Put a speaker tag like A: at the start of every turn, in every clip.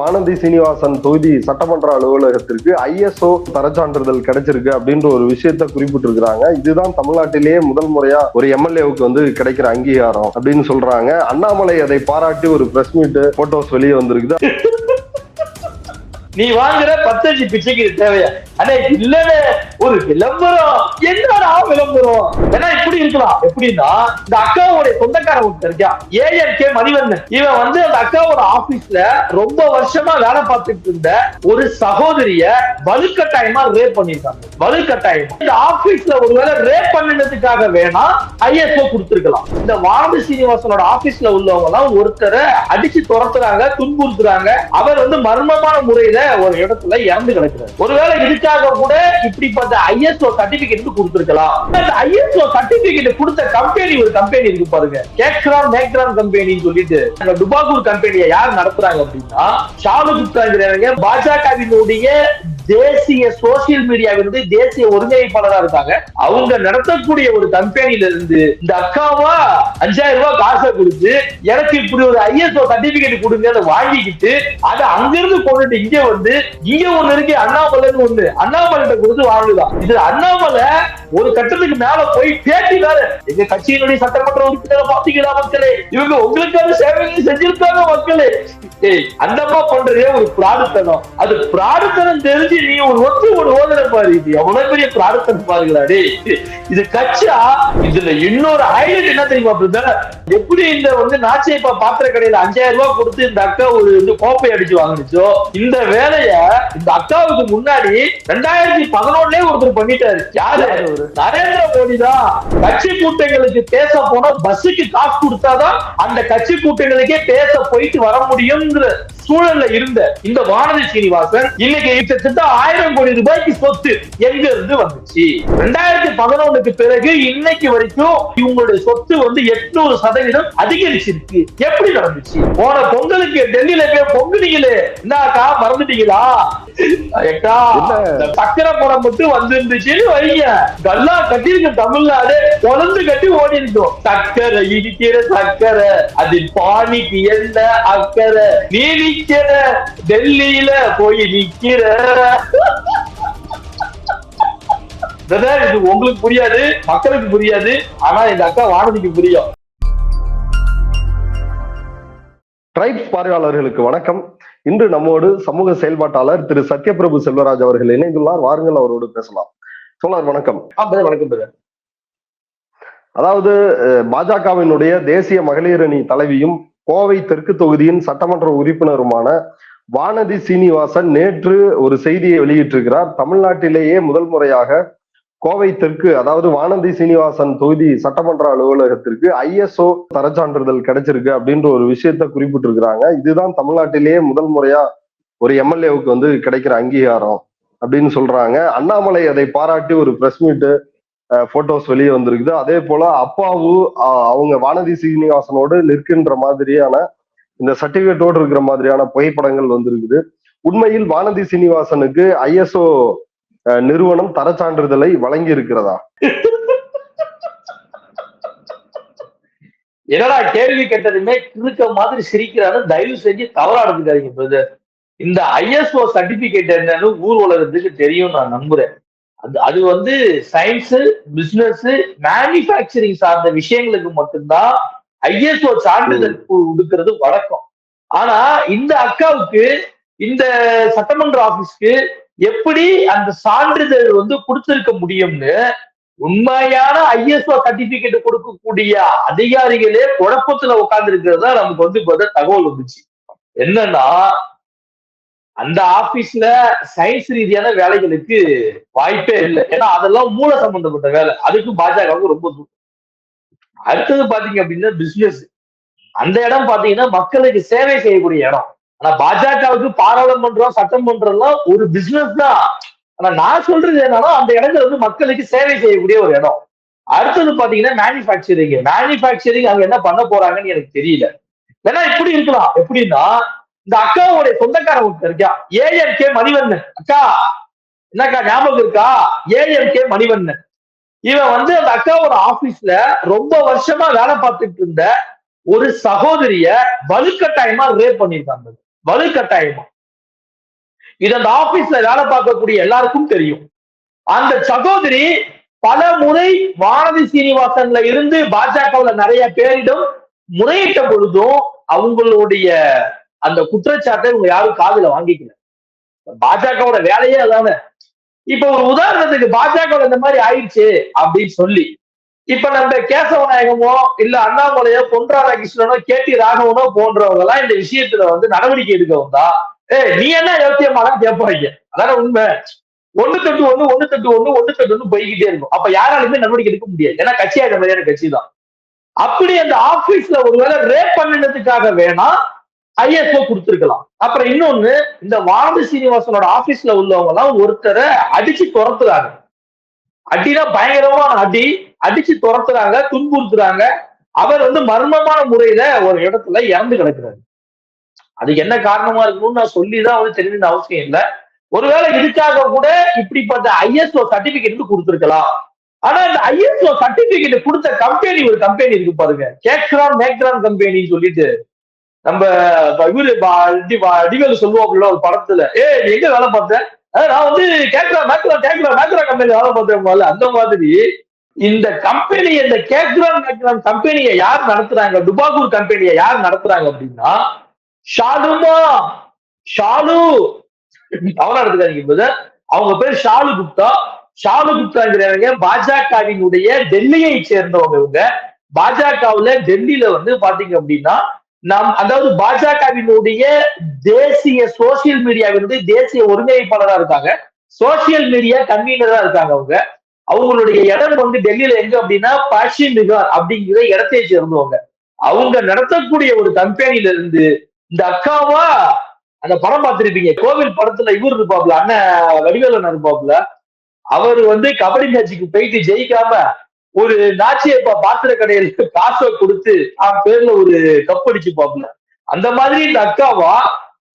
A: வானதி சீனிவாசன் தொகுதி சட்டமன்ற அலுவலகத்திற்கு ISO தரச்சான்றிதழ் கிடைச்சிருக்கு அப்படின்ற ஒரு விஷயத்த குறிப்பிட்டிருக்கிறாங்க. இதுதான் தமிழ்நாட்டிலேயே முதல் முறையா ஒரு MLA-வுக்கு கிடைக்கிற அங்கீகாரம் அப்படின்னு சொல்றாங்க. அண்ணாமலை அதை பாராட்டி ஒரு பிரஸ் மீட் போட்டோஸ் வெளியே வந்திருக்குது.
B: நீ வாங்குற 15 பிச்சைக்கு தேவையா? அடே இல்லன்னு ஒரு விளம்பரம், என்னடா விளம்பரம்? ஏன்னா இப்படி இருக்கலாம். எப்படின்னா, இந்த அக்காவுடைய சொந்தக்காரன் ஒருத்தர் இருக்கா, AMK மணிவண்ணன். இவன் அந்த அக்காவோட ஆபீஸ்ல ரொம்ப வருஷமா வேலை பார்த்துட்டு இருந்த ஒரு சகோதரிய வலுக்கட்டாயமா ரேப் பண்ணிருக்காங்க. வலுக்கட்டாயமா இந்த ஆபீஸ்ல ஒருவேளை ரேப் பண்ணினதுக்காக வேணா ISO கொடுத்திருக்கலாம். இந்த வானதி சீனிவாசனோட ஆபீஸ்ல உள்ளவங்க எல்லாம் ஒருத்தரை அடிச்சு துரத்துறாங்க, துன்புறுத்துறாங்க. அவர் மர்மமான முறையில ஒரு இடத்துல இறந்து கிடக்கிறார். ஒருவேளை இதுக்காக கூட இப்படிப்பட்ட ISO சர்டிபிகேட் கொடுத்திருக்கலாம். அந்த ISO சர்டிபிகேட் கொடுத்த கம்பெனி ஒரு கம்பெனி இருக்கு பாருங்க, கேக்ரான் மேக்ரான் கம்பெனின்னு சொல்லிட்டு துபாகூர் கம்பெனியை யார் நடத்துறாங்க அப்படின்னா, ஷாலு குப்தாங்கிறவங்க பாஜகவினுடைய தேசிய சோசியல் மீடியாவிலிருந்து தேசிய ஒருங்கிணைப்பாளராக இருக்காங்க. அவங்க நடத்தக்கூடிய ஒரு கம்பெனில இருந்து இந்த அக்காவா 5000 ரூபாய் காசை கொடுத்து எனக்கு இப்படி ஒரு ISO சர்டிபிகேட் கொடுங்க, அதை வாங்கிக்கிட்டு அதை அங்கிருந்து கொண்டுட்டு இங்க ஒண்ணு இருக்கு, அண்ணாமலைன்னு ஒண்ணு, அண்ணாமலை கொடுத்து வாங்குதான். இது அண்ணாமலை ஒரு கட்டத்துக்கு மேல போய் பேட்டினாரு, எங்க கட்சியினுடைய சட்டமன்ற உறுப்பினரை பாத்தீங்களா மக்களே, இவங்க உங்களுக்கான சேவைகளை செஞ்சிருக்காங்க மக்களே. அந்தமா பண்றதே ஒரு பிராடுத்தனம். அது பிராடுத்தனம் தெரிஞ்சு நீ ஒரு ஓதனை பாரு, இது எவ்வளவு பெரிய பிராடுத்தனம் பாருங்களா. இது கட்சா. இதுல இன்னொரு ஹைலைட் என்ன தெரியுமா பிரதர்? எப்படி இந்த நாச்சியப்பா பாத்திர கடையில 5000 ரூபாய் கொடுத்து இந்த அக்கா ஒரு கோப்பை அடிச்சு வாங்கிச்சோ, இந்த வேலைய இந்த அக்காவுக்கு முன்னாடி 2011 ஒருத்தர் பண்ணிட்டாரு. யாரு? நரேந்திர மோடி தான். கட்சி கூட்டங்களுக்கு பேச போனா பஸ்ஸுக்கு காசு கொடுத்தாதான் அந்த கட்சி கூட்டங்களுக்கே பேச போயிட்டு வர முடியும் சூழல்ல இருந்த இந்த வானதி சீனிவாசன் இன்னைக்கு கிட்டத்தட்ட 1000 கோடி ரூபாய்க்கு சொத்து எங்க இருந்து வந்துச்சு? 2011க்கு பிறகு இன்னைக்கு வரைக்கும் இவங்களுடைய சொத்து 800% அதிகரிச்சிருக்கு. எப்படி நடந்துச்சு? போன பொங்கலுக்கு டெல்லியில போய் பொங்குனீங்களே, என்னக்கா மறந்துட்டீங்களா? சக்கரை படம் மட்டும் வந்துருந்துச்சுன்னு வைங்க, கல்லா கட்டிருக்க தமிழ்நாடு பொழந்து கட்டி ஓடி இருக்கும். சக்கரை இடிக்கிற சக்கரை, அது பானிக்கு என்ன அக்கறை, நீ நிக்கிற டெல்லியில போய் நிக்கிற. இது உங்களுக்கு புரியாது, மக்களுக்கு புரியாது, ஆனா இந்த அக்கா வானதிக்கு புரியும்.
A: ட்ரைப்ஸ் பார்வையாளர்களுக்கு வணக்கம். இன்று நம்மோடு சமூக செயல்பாட்டாளர் திரு சத்யபிரபு செல்வராஜ் அவர்கள் இணைந்துள்ளார். வாருங்கள், அவரோடு பேசலாம். சொல்லார் வணக்கம்.
B: வணக்கம்.
A: அதாவது பாஜகவினுடைய தேசிய மகளிர் அணி தலைவியும் கோவை தெற்கு தொகுதியின் சட்டமன்ற உறுப்பினருமான வானதி சீனிவாசன் நேற்று ஒரு செய்தியை வெளியிட்டிருக்கிறார். தமிழ்நாட்டிலேயே முதல் முறையாக கோவை தெற்கு, அதாவது வானதி சீனிவாசன் தொகுதி சட்டமன்ற அலுவலகத்திற்கு ISO தரச்சான்றிதழ் கிடைச்சிருக்கு அப்படின்ற ஒரு விஷயத்த குறிப்பிட்டிருக்கிறாங்க. இதுதான் தமிழ்நாட்டிலேயே முதல் முறையா ஒரு MLA-வுக்கு கிடைக்கிற அங்கீகாரம் அப்படின்னு சொல்றாங்க. அண்ணாமலை அதை பாராட்டி ஒரு பிரஸ் மீட் போட்டோஸ் வெளியே வந்திருக்குது. அதே போல அப்பாவு அவங்க வானதி சீனிவாசனோடு நிற்கின்ற மாதிரியான இந்த சர்டிபிகேட்டோடு இருக்கிற மாதிரியான புகைப்படங்கள் வந்திருக்குது. உண்மையில் வானதி சீனிவாசனுக்கு ISO நிறுவனம் தரச்சான்றிதழை வழங்கி இருக்கிறதா?
B: என்னடா கேள்வி கேட்டதுமே கிறுக்க மாதிரி சிரிக்கிறாரு. தயவு செஞ்சு தவறா எடுத்துக்காதீங்க. இந்த ISO சர்டிபிகேட் என்னன்னு ஊர் உலகத்துக்கு தெரியும் நான் நம்புறேன். அது சயின்ஸ், பிசினஸ், மேனுபேக்சரிங் சார்ந்த விஷயங்களுக்கு மட்டும்தான் ISO சான்றிதழ் கொடுக்கிறது வழக்கம். ஆனா இந்த அக்காவுக்கு, இந்த சட்டமன்ற ஆபீஸ்க்கு எப்படி அந்த சான்றிதழ் கொடுத்திருக்க முடியும்னு உண்மையான ISO சர்டிபிகேட் கொடுக்கக்கூடிய அதிகாரிகளே குழப்பத்துல உட்கார்ந்து இருக்கிறதா நமக்கு தகவல் வந்துச்சு. என்னன்னா, அந்த ஆபீஸ்ல சயின்ஸ் ரீதியான வேலைகளுக்கு வாய்ப்பே இல்லை. ஏன்னா அதெல்லாம் மூல சம்பந்தப்பட்ட வேலை. அதுக்கு பாஜகவுக்கு ரொம்ப தூரம். அடுத்தது பாத்தீங்க அப்படின்னா பிசினஸ். அந்த இடம் பாத்தீங்கன்னா மக்களுக்கு சேவை செய்யக்கூடிய இடம். ஆனா பாஜகவுக்கு பாராளுமன்றம், சட்டமன்றம் எல்லாம் ஒரு பிசினஸ் தான். ஆனா நான் சொல்றது என்னன்னா, அந்த இடங்கள் மக்களுக்கு சேவை செய்யக்கூடிய ஒரு இடம். அடுத்தது பாத்தீங்கன்னா மேனுபேக்சரிங் அங்க என்ன பண்ண போறாங்கன்னு எனக்கு தெரியல. ஏன்னா இப்படி இருக்கலாம். எப்படின்னா, இந்த அக்காவுடைய சொந்தக்காரன் ஒருத்தர் இருக்கா, AMK மணிவண்ணன். அக்கா என்னக்கா ஞாபகம் இருக்கா? AMK மணிவண்ணன். இவன் அந்த அக்காவோட ஆபீஸ்ல ரொம்ப வருஷமா வேலை பார்த்துட்டு இருந்த ஒரு சகோதரிய வலுக்கட்டாயமா ரேப் பண்ணிருக்காங்க. வலுக்கட்டாயமா இது அந்த ஆபீஸ்ல வேலை பார்க்கக்கூடிய எல்லாருக்கும் தெரியும். அந்த சகோதரி பல முறை வானதி சீனிவாசன்ல இருந்து பாஜகவுல நிறைய பேரிடம் முறையிட்ட பொழுதும் அவங்களுடைய அந்த குற்றச்சாட்டை இவங்க யாரும் காதுல வாங்கிக்கல. பாஜகவோட வேலையே அதானே. இப்ப ஒரு உதாரணத்துக்கு பாஜக இந்த மாதிரி ஆயிடுச்சு அப்படின்னு சொல்லி இப்ப நம்ம கேசவநாயகமோ இல்ல அண்ணாமலையோ பொன் ராதாகிருஷ்ணனோ கேடி ராகவனோ போன்றவங்க எல்லாம் இந்த விஷயத்துல நடவடிக்கை எடுக்க வந்தா நீ என்ன யோசியமாதான் கேட்பாங்க. அதான உண்மை. ஒண்ணு தட்டு போய்கிட்டே இருக்கும். அப்ப யாராலுமே நடவடிக்கை எடுக்க முடியாது. ஏன்னா கட்சியா இந்த மாதிரியான கட்சி தான். அப்படி அந்த ஆபீஸ்ல ஒருவேளை ரேப் பண்ணினதுக்காக வேணா ஐஎஸ்ஓ கொடுத்திருக்கலாம். அப்புறம் இன்னொன்னு, இந்த வானதி சீனிவாசனோட ஆபீஸ்ல உள்ளவங்க எல்லாம் ஒருத்தரை அடிச்சு துரத்துறாங்க. அடினா பயங்கரமான அடி, அடிச்சு துரத்துறாங்க, துன்புறுத்துறாங்க. அவர் மர்மமான முறையில ஒரு இடத்துல இறந்து கிடக்குறாரு. அதுக்கு என்ன காரணமா இருக்கணும்னு நான் சொல்லிதான் தெரிஞ்ச அவசியம் இல்லை. ஒருவேளை இதுக்காக கூட இப்படிப்பட்ட ஐஎஸ்ஓ சர்டிபிகேட் கொடுத்திருக்கலாம். ஆனா இந்த ஐஎஸ்ஓ சர்டிபிகேட் கொடுத்த கம்பெனி ஒரு கம்பெனி இருக்கு பாருங்க, கேக்ரான் மேக்ரான் கம்பெனின்னு சொல்லிட்டு நம்ம இவரு அடிவேலு சொல்லுவாப்புல ஒரு படத்துல, நீ எங்க வேலை பார்த்தேன்? நான் கேக்ரான் மேக்ரான் கம்பெனி வேலை பார்த்தேன். அந்த மாதிரி இந்த கம்பெனி, இந்த கேக்ரான் மேக்ரான் கம்பெனியை யார் நடத்துறாங்க, டுபாகூர் கம்பெனியை யார் நடத்துறாங்க அப்படின்னா ஷாலு அவனா எடுத்துக்காதீங்க. அவங்க பேர் ஷாலு குப்தா. ஷாலு குப்தாங்கிறவங்க பாஜகவினுடைய டெல்லியை சேர்ந்தவங்க. இவங்க பாஜகவுல டெல்லியில பாத்தீங்க அப்படின்னா அதாவது பாஜகவினுடைய தேசிய சோசியல் மீடியாவினுடைய தேசிய ஒருங்கிணைப்பாளராக இருக்காங்க, சோசியல் மீடியா கன்வீனரா இருக்காங்க. அவங்களுடைய இடம் டெல்லியில எங்க அப்படின்னா பஷ்சிம் விகார் அப்படிங்கிற இடத்தை சேர்ந்தவங்க. அவங்க நடத்தக்கூடிய ஒரு கம்பெனில இருந்து இந்த அக்காவா அந்த படம் பார்த்திருப்பீங்க, கோவில் படத்துல இவர் இருப்பாப்ல, அண்ணன் வடிவேலன் இருப்பாப்ல. அவர் கபடி மேட்சுக்கு போயிட்டு ஜெயிக்காம ஒரு நாச்சியப்பா பாத்திர கடையில காசை கொடுத்து பேர்ல ஒரு கப் அடிச்சு பாப்பல. அந்த மாதிரி இந்த அக்காவா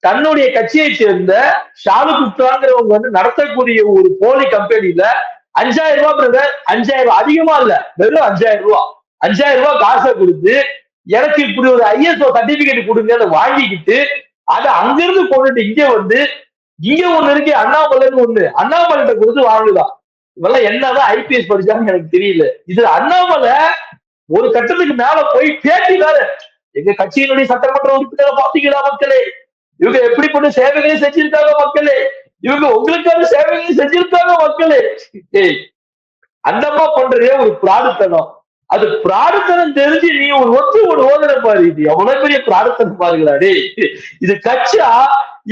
B: தன்னுடைய கட்சியை சேர்ந்த ஷாலு குப்தாங்கிறவங்க நடத்தக்கூடிய ஒரு போலி கம்பெனில 5000 ரூபாய் பிரதர், 5000 ரூபாய் அதிகமா இல்ல, வெறும் 5000 ரூபாய் 5000 ரூபாய் காசை கொடுத்து எனக்கு இப்படி ஒரு ஐஎஸ்ஓ சர்டிபிகேட் கொடுங்க, அதை வாங்கிக்கிட்டு அதை அங்கிருந்து போட்டுட்டு இங்க ஒண்ணு இருக்கு அண்ணாமலைன்னு ஒண்ணு, அண்ணாமலை கொடுத்து வாங்குதான். இவெல்லாம் என்னதான் ஐபிஎஸ் படிச்சாங்கன்னு எனக்கு தெரியல. இது அண்ணாமலை ஒரு கட்டத்துக்கு மேல போய் பேட்டி வேற, எங்க கட்சியினுடைய சட்டமன்ற உறுப்பினரை பாத்தீங்களா மக்களே, இவங்க எப்படிப்பட்ட சேவைகளையும் செஞ்சிருக்காங்க மக்களே, இவங்க உங்களுக்கான சேவைகளையும் செஞ்சிருக்காங்க மக்களே. அந்தமா பண்றதே ஒரு பிராடுத்தனம். அது பிராடுத்தனம் தெரிஞ்சு நீ ஒரு ஓதனை பாரு, இது எவ்வளவு பெரிய பிராடுத்தனம் பாருங்களா. இது கட்சா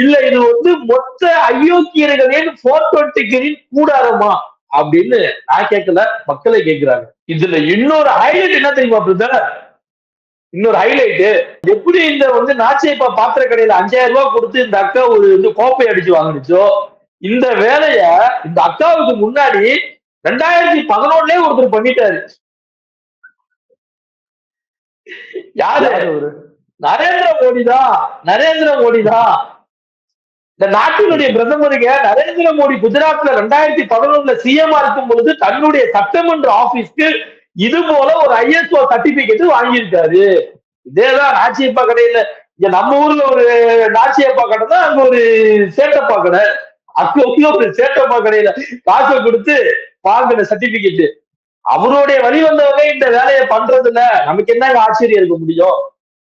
B: இல்ல, இது மொத்த அயோக்கியர்களின் 420 கூடாரமா அப்படின்னு நான் கேட்கல, மக்களே கேட்கிறாங்க. இதுல இன்னொரு ஹைலைட் என்ன தெரியுமா பிரதர்? இன்னொரு ஹைலைட், எப்படி இந்த நாச்சியப்பா பாத்திர கடையில 5000 ரூபாய் கொடுத்து இந்த அக்கா ஒரு கோப்பை அடிச்சு வாங்கிச்சோ, இந்த வேலைய இந்த அக்காவுக்கு முன்னாடி 2011 ஒருத்தர் பண்ணிட்டாரு. யாரு? நரேந்திர மோடி தான். இந்த நாட்டினுடைய பிரதமருக்கு நரேந்திர மோடி குஜராத்ல 2011 சிஎம்ஆ இருக்கும் பொழுது தன்னுடைய சட்டமன்ற ஆபீஸ்க்கு இது போல ஒரு ஐஎஸ்ஓ சர்டிபிகேட் வாங்கியிருக்காரு. இதேதான் நாச்சியப்பா கடையில, இங்க நம்ம ஊர்ல ஒரு நாச்சியப்பா கடை தான், அங்க ஒரு சேட்டப்பா கடை, அங்க ஒரு சேட்டப்பா கடையில காசை கொடுத்து வாங்கின சர்டிபிகேட். அவருடைய வழி வந்தவங்க இந்த வேலையை பண்றதுல நமக்கு என்ன ஆச்சரியம் இருக்க முடியும்?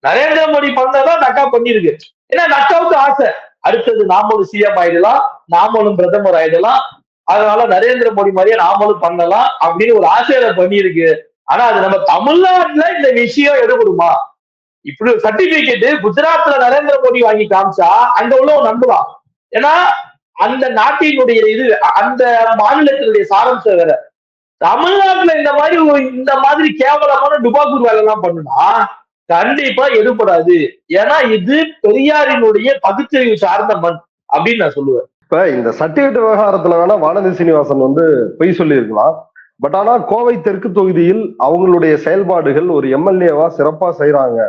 B: நரேந்திர மோடி பண்ணதான் நக்கா பண்ணிருக்கு. ஏன்னா நக்காவுக்கு ஆசை, அடுத்தது நாமளும் சிஎம் ஆயிடலாம், நாமளும் பிரதமர் ஆயிடலாம், அதனால நரேந்திர மோடி மாதிரியே நாமளும் பண்ணலாம் அப்படின்னு ஒரு ஆசையில பண்ணிருக்கு. ஆனா அது நம்ம தமிழ்நாட்டுல இந்த விஷயம் எடுபடுமா? இப்படி ஒரு சர்டிபிகேட் குஜராத்ல நரேந்திர மோடி வாங்கி காமிச்சா அங்க உள்ளவங்க நம்பலாம். ஏன்னா அந்த நாட்டினுடைய இது, அந்த மாநிலத்தினுடைய சாரம்சம் வேற. தமிழ்நாட்டுல இந்த மாதிரி கேவலமான டுபாக்கூர் வேலை எல்லாம் பண்ணுனா கண்டிப்பா எடுபடாது. ஏன்னா இது பெரியாரினுடைய பகுத்தறிவு சார்ந்த மண் அப்படின்னு நான் சொல்லுவேன்.
A: இப்ப இந்த சர்டிபிகேட் விவகாரத்துல வேணா வானதி சீனிவாசன் பொய் சொல்லி இருக்கலாம். பட் ஆனா கோவை தெற்கு தொகுதியில் அவங்களுடைய செயல்பாடுகள் ஒரு எம்எல்ஏவா சிறப்பா செய்யறாங்க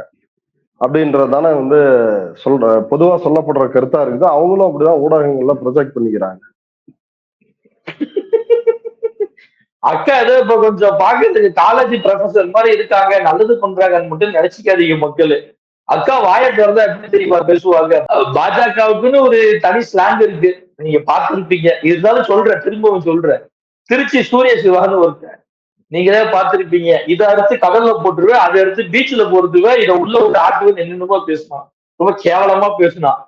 A: அப்படின்றதான பொதுவா சொல்லப்படுற கருத்தா இருக்குது. அவங்களும் அப்படிதான் ஊடகங்கள்ல ப்ரொஜெக்ட் பண்ணிக்கிறாங்க.
B: அக்கா ஏதோ இப்ப கொஞ்சம் பாக்குறதுக்கு காலேஜ் ப்ரொஃபசர் மாதிரி இருக்காங்க, நல்லது பண்றாங்கன்னு மட்டும் நினைச்சுக்காதீங்க மக்கள். அக்கா வாயை திறந்தா எப்படி தெரியுமா பேசுவாங்க? பாஜகவுக்குன்னு ஒரு தனி ஸ்லாங் இருக்கு. நீங்க பார்த்திருப்பீங்க. இருந்தாலும் சொல்றேன், திரும்பவும் சொல்றேன். திருச்சி சூரிய சிவான்னு ஒருத்தன், நீங்களே பார்த்திருப்பீங்க. இதை அறுத்து கடல்ல போட்டுருவேன், அதை எடுத்து பீச்ல போட்டுருவேன், இதை உள்ள ஒரு ஆட்டுவேன், என்னென்னமோ பேசினான். ரொம்ப கேவலமா பேசினான்.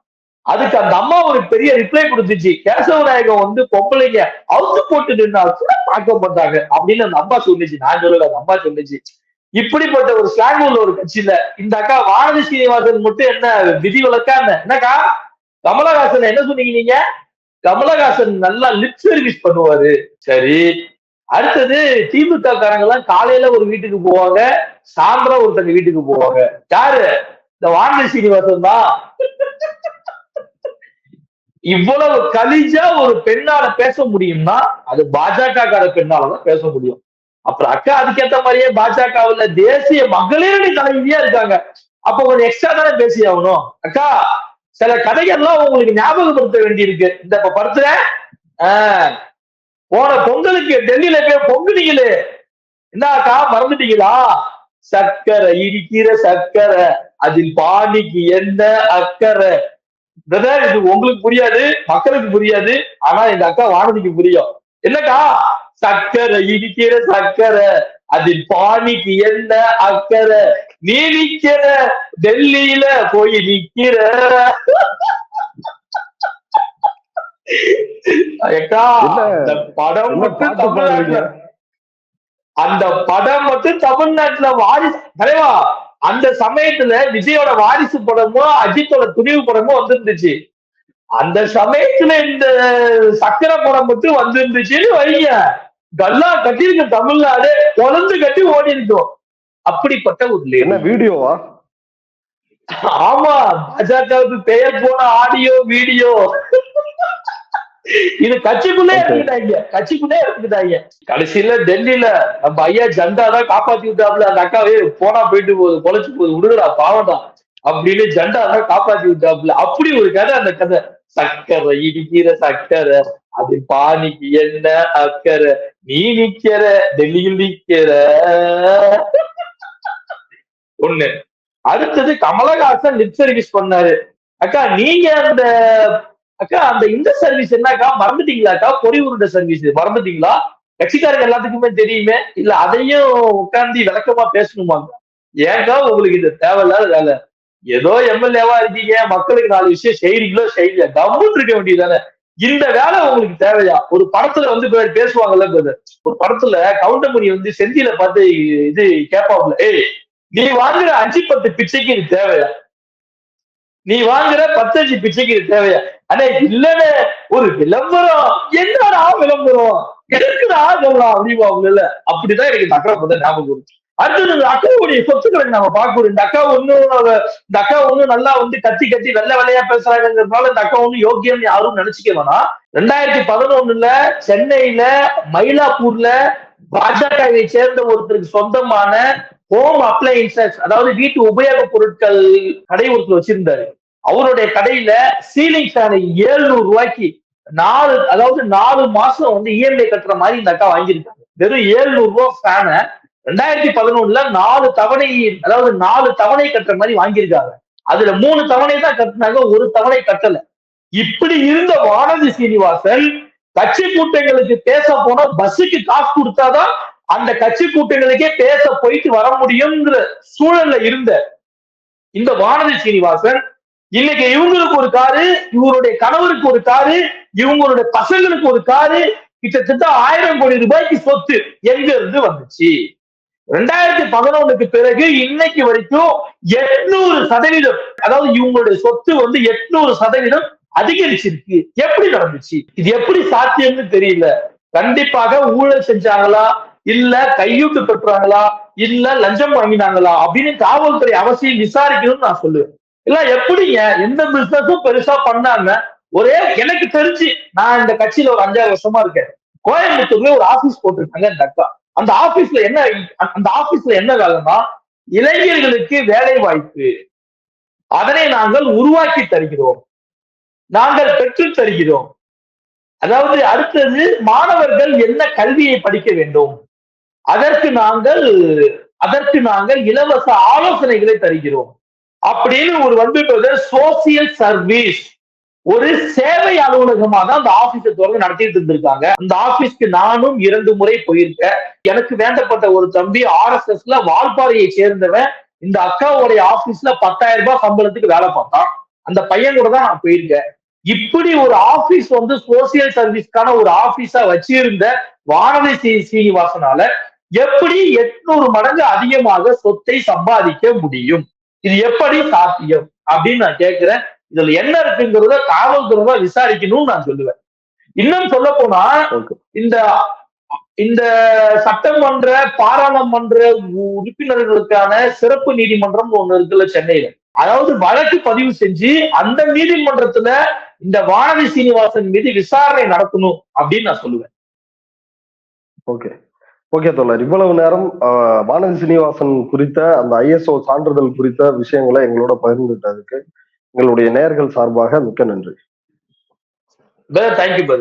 B: அதுக்கு அந்த அம்மா ஒரு பெரிய ரிப்ளை கொடுத்துச்சு. கேசவநாயகம் வந்து பொம்பளைங்க அவுத்து போட்டு நின்னா பார்க்க மாட்டாங்க அப்படின்னு அந்த அம்மா சொன்னிச்சு. நான் சொல்லல, அந்த அம்மா சொன்னிச்சு. இப்படிப்பட்ட ஒரு ஸ்லாங் உள்ள ஒரு கட்சியில இந்த அக்கா வானதி சீனிவாசன் மட்டும் என்ன விதி விலக்கா? என்னக்கா கமலஹாசன் என்ன சொன்னீங்க நீங்க? கமலஹாசன் நல்லா லிப் சர்வீஸ் பண்ணுவாரு. சரி, அடுத்தது திமுக காரங்க எல்லாம் காலையில ஒரு வீட்டுக்கு போவாங்க, சாயந்தரம் ஒருத்தங்க வீட்டுக்கு போவாங்க. யாரு? இந்த வானதி சீனிவாசன் தான். இவ்வளவு கலிஜா ஒரு பெண்ணால பேச முடியும்னா அது பாஜக கார பெண்ணாலதான் பேச முடியும். அப்புறம் அக்கா அதுக்கேற்ற மாதிரியே பாஜகவுல தேசிய மகளிரணி தலைவியா இருக்காங்க. அப்ப கொஞ்சம் எக்ஸ்ட்ரா தானே பேசி ஆகணும். அக்கா சில கதைகள்லாம் உங்களுக்கு ஞாபகப்படுத்த வேண்டி இருக்கு. இந்த படத்துல போன பொங்கலுக்கு டெல்லியில போய் பொங்குனீங்களே, என்ன அக்கா மறந்துட்டீங்களா? சக்கரை இடிக்கிற சக்கரை, அதில் பானிக்கு என்ன அக்கறை. இது உங்களுக்கு புரியாது, மக்களுக்கு புரியாது, ஆனா இந்த அக்கா வானதிக்கு புரியும். என்னக்கா? சக்கரை இடிக்கிற சக்கரை, அதில் பானிக்கு என்ன அக்கறை, நீ நிக்கிற டெல்லியில போய் நிக்கிற. அக்கா அந்த படம் மட்டும் தமிழ்நாட்டுல, அந்த படம் மட்டும் தமிழ்நாட்டுல வாரிசு தலைவா. அந்த சமயத்துல விஜயோட வாரிசு படமோ அஜித்தோட துணிவு படமோ வந்துருந்துச்சு. அந்த சமயத்துல இந்த சக்கரை படம் மட்டும் வந்துருந்துச்சுன்னு வைங்க, கல்லா கட்டிருக்கு தமிழ்நாடு, குழந்து கட்டி ஓடி இருக்கும். அப்படிப்பட்ட ஒரு
A: என்ன வீடியோவா?
B: ஆமா, பாஜகவுக்கு பெயர் போன ஆடியோ வீடியோ. இது கட்சிக்குள்ளே எடுத்துக்கிட்டாங்க, கட்சிக்குள்ளே எடுத்துக்கிட்டாங்க. கடைசியில டெல்லியில நம்ம ஐயா ஜெண்டா தான் காப்பாத்தி விட்டாப்ல. அந்த அக்காவே போனா போயிட்டு போகுது, பொழைச்சு போகுது, விடுங்கடா பாவம்தான் அப்படின்னு ஜெண்டா தான் காப்பாத்தி விட்டாப்ல. அப்படி ஒரு கதை அந்த கதை. சக்கரை இடிக்கிற சக்கரை, அது பானிக்கு என்ன அக்கறை, நீ நிக்கிற டெல்லியில் நிக்கிற. ஒண்ணு. அடுத்தது கமலஹாசன் லிப் சர்வீஸ் பண்ணாரு. அக்கா நீங்க அந்த அக்கா அந்த இந்த சர்வீஸ் என்னக்கா மறந்துட்டீங்களாக்கா? பொறி உருண்டை சர்வீஸ் மறந்துட்டீங்களா? கட்சிக்காரங்க எல்லாத்துக்குமே தெரியுமே, இல்ல அதையும் உட்கார்ந்து விளக்கமா பேசணுமாங்க? ஏங்கா உங்களுக்கு இது தேவையில்லாத வேலை? ஏதோ எம்எல்ஏவா இருக்கீங்க, மக்களுக்கு 4 விஷயம் செய்றீங்களோ செய்யல, கம்முன்னு இருக்க வேண்டியதானே. இந்த வேலை உங்களுக்கு தேவையா? ஒரு படத்துல வந்து பேசுவாங்கல்ல, ஒரு படத்துல கவுண்டமணி வந்து செந்தில பார்த்து இது கேட்பாப்ல, ஏய் நீ வாங்குற 5-10 பிச்சைக்கு இது தேவையா? நீ வாங்குற 10-5 பிச்சைக்கு இது தேவையா? அண்ணே இல்லன்னு ஒரு விளம்பரம், என்னடா விளம்பரம் எதுக்குடா சொல்லலாம் அப்படிவாங்கல்ல. அப்படிதான் எனக்கு சக்கரை பத்த ஞாபகம். அடுத்தது அக்காவுடைய சொத்துக்களை நம்ம பார்க்கணும். இந்த அக்கா ஒண்ணு நல்லா வந்து கத்தி கத்தி வெள்ளை வெள்ளையா பேசுறாங்கிறதுனால இந்த அக்கா ஒண்ணு யோக்கியம் யாரும் நினைச்சுக்க வேணாம். 2011 சென்னையில மயிலாப்பூர்ல பாஜகவை சேர்ந்த ஒருத்தருக்கு சொந்தமான ஹோம் அப்ளையன்சஸ், அதாவது வீட்டு உபயோக பொருட்கள் கடை ஒருத்தர் வச்சிருந்தாரு. அவருடைய கடையில சீலிங் ஃபேனை 700 ரூபாய்க்கு 4 மாசம் வந்து இஎம்ஐ கட்டுற மாதிரி இந்த அக்கா வாங்கியிருக்காங்க. வெறும் 700 ரூபாய் ஃபேனை 2011 4 தவணை, அதாவது 4 தவணை கட்டுற மாதிரி வாங்கியிருக்காங்க. அதுல 3 தவணை தான் கட்டினாங்க, ஒரு தவணை கட்டல. இப்படி இருந்த வானதி சீனிவாசன் கட்சி கூட்டங்களுக்கு பேச போனா பஸ்ஸுக்கு காசு கொடுத்தாதான் அந்த கட்சி கூட்டங்களுக்கே பேச போயிட்டு வர முடியும்ங்கிற சூழல்ல இருந்த இந்த வானதி சீனிவாசன் இன்னைக்கு இவங்களுக்கு ஒரு காரு, இவருடைய கணவருக்கு ஒரு காரு, இவங்களுடைய பசங்களுக்கு ஒரு காரு, கிட்டத்தட்ட 1000 கோடி ரூபாய்க்கு சொத்து எங்க இருந்து வந்துச்சு? 2011 பிறகு இன்னைக்கு வரைக்கும் 800%, அதாவது இவங்களுடைய சொத்து வந்து 800% அதிகரிச்சிருக்கு. எப்படி நடந்துச்சு? இது எப்படி சாத்தியம்னு தெரியல. கண்டிப்பாக ஊழல் செஞ்சாங்களா, இல்ல கையூட்டு பெற்றாங்களா, இல்ல லஞ்சம் வாங்கினாங்களா அப்படின்னு காவல்துறை அவசியம் விசாரிக்கணும்னு நான் சொல்லுவேன். இல்ல எப்படிங்க எந்த பிசினஸும் பெருசா பண்ணாம, ஒரே எனக்கு தெரிஞ்சு நான் இந்த கட்சியில ஒரு 5-6 வருஷமா இருக்கேன். கோயம்புத்தூர்ல ஒரு ஆபீஸ் போட்டிருக்காங்க இந்த அக்கா. அந்த ஆபீஸ்ல என்ன வேலைன்னா, இளைஞர்களுக்கு வேலை வாய்ப்பு, அதனை நாங்கள் உருவாக்கி தருகிறோம், நாங்கள் பெற்று தருகிறோம். அதாவது அடுத்தது மாணவர்கள் என்ன கல்வியை படிக்க வேண்டும், அதற்கு நாங்கள் இலவச ஆலோசனைகளை தருகிறோம் அப்படின்னு ஒரு வந்து சோசியல் சர்வீஸ் ஒரு சேவை அலுவலகமா தான் அந்த ஆபீஸை தொடர்ந்து நடத்திட்டு இருந்திருக்காங்க. அந்த ஆபீஸ்க்கு நானும் 2 முறை போயிருக்கேன். எனக்கு வேண்டப்பட்ட ஒரு தம்பி RSSல வால்பாறையை சேர்ந்தவன் இந்த அக்காவுடைய ஆபீஸ்ல 10,000 ரூபாய் சம்பளத்துக்கு வேலை பார்த்தான். அந்த பையன் கூட தான் நான் போயிருக்கேன். இப்படி ஒரு ஆபீஸ் வந்து சோசியல் சர்வீஸ்க்கான ஒரு ஆபீஸா வச்சிருந்த வானதி சீனிவாசனால எப்படி 800 மடங்கு அதிகமாக சொத்தை சம்பாதிக்க முடியும்? இது எப்படி சாத்தியம் அப்படின்னு நான் கேட்கிறேன். இதுல என்ன இருக்குங்கிறத காவல்துறை தான் விசாரிக்கணும்னு நான் சொல்லுவேன். இன்னும் சொல்ல போனா இந்த இந்த சட்டமன்ற பாராளுமன்ற உறுப்பினர்களுக்கான சிறப்பு நீதிமன்றம் ஒண்ணு இருக்குல்ல சென்னையில, அதாவது வழக்கு பதிவு செஞ்சு அந்த நீதிமன்றத்துல இந்த வானதி சீனிவாசன் மீது விசாரணை நடத்தணும் அப்படின்னு நான் சொல்லுவேன்.
A: ஓகே தோழர், இவ்வளவு நேரம் வானதி சீனிவாசன் குறித்த அந்த ISO சான்றிதழ் குறித்த விஷயங்களை எங்களோட பகிர்ந்துட்டதுக்கு எங்களுடைய நேயர்கள் சார்பாக மிக்க நன்றி.
B: தேங்க்யூ.